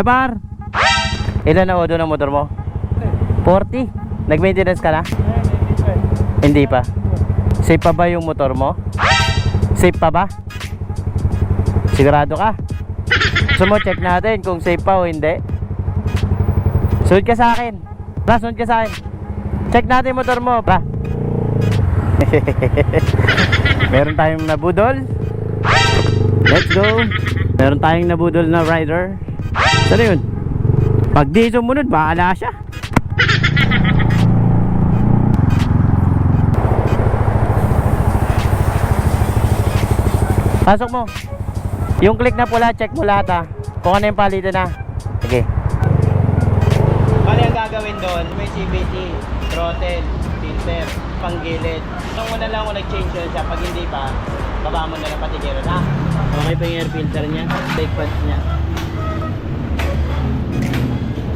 Par! Ilan na odo ng motor mo? 40? Nag-maintenance ka na? Hindi pa. Safe pa ba yung motor mo? Safe pa ba? Sigurado ka? Gusto mo check natin kung safe pa o hindi? Sunod ka sa akin. Pra, sunod ka sa akin. Check natin yung motor mo, pra. Meron tayong nabudol. Let's go. Meron tayong nabudol na rider. Saan yun? Pag di sumunod, bahala siya. Pasok mo. Yung click na pula, check mo lahat ha. Kung ano yung palitan na. Sige. Bali ang gagawin doon, may CVT, throttle, filter, panggilid. Nung una lang ako nag-change yun siya, pag hindi pa, baba mo na lang patigiran ha. Okay pa yung air filter niya, brake pads niya.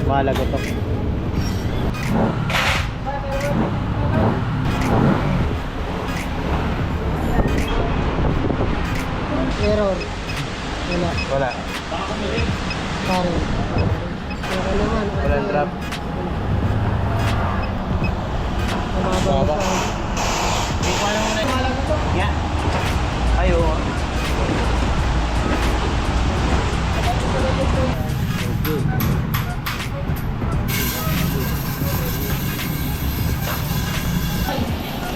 Mahalaga to. Error. Wala. Wala. Parang. Wala naman. Walang drop. Mababa sa... Hindi ko alam muna. Yeah. Ay, oo.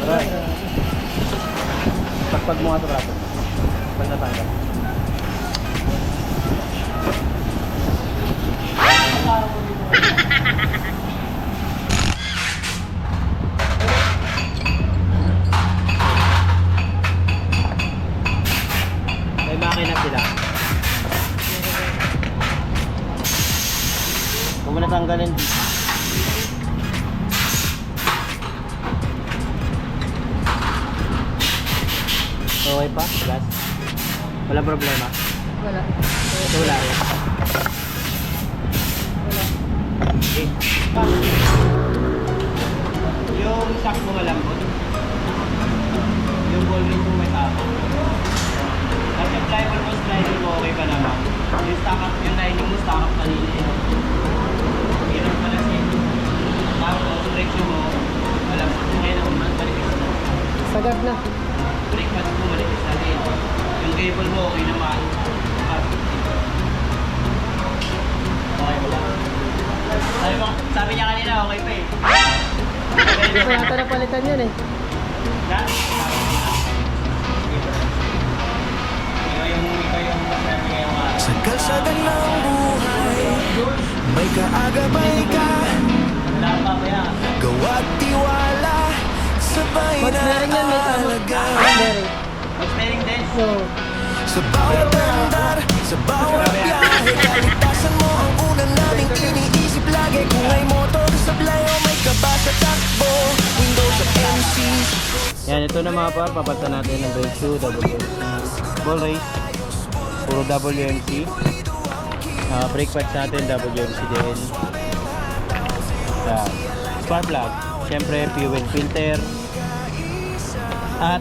Aray. Pagpag mo nga sa braso. Pag natanggal. May makina sila. Kung mo natanggalin. Okay pa? Gas? Walang problema? Wala. Ito wala rin. Wala. Okay. Yung shock mo malambot. Yung ball ring mo may tapo. At yung flyable sliding mo okay pa naman. Yung stock up, yung lining mo stock up kanina eh. Hirap pala siya. Tapos, direksyon mo, malambot. Ngayon ako man, malipis na. Sagad na. Brake pads mo, malipis na rin. Yung cable mo, okay naman. Okay mo lang. Sabi niya kanina, okay pa eh. Hindi pa yata napalitan yun eh. Ha? Ikaw yung masabi ngayong araw. Sa kalsada ng buhay, may kaagabay ka, Wala pa ba yan? gawa't tiwala, sabay Mas na meron yan, may tama. alaga. Meron. Mag-spelling din? So, Sa bawat andar, sa bawat biyahe, kaligtasan mo ang una naming iniisip lagi. Kung may motor sa blayo, may kaba sa takbo, Windows at MCs. Yan, ito na mga par, papalitan natin ng brake shoe, WMC. Ball race, puro WMC. Brake pads natin, WMC din. Yan. Spark plug, syempre fuel filter. At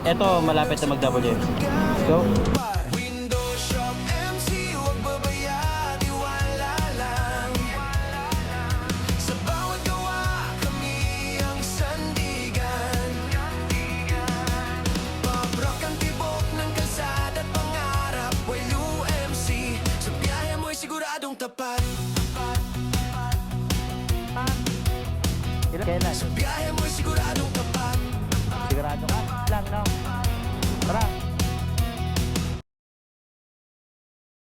ito, malapit na mag-WMC. So, Windows Shop MC, huwag babaya, tiwala lang. Sa bawat gawa, kami ang sandigan. Pop rock ang tibok ng kalsada at pangarap, while UMC, sa biyahe mo'y siguradong tapat. kailan? Sa biyahe mo'y siguradong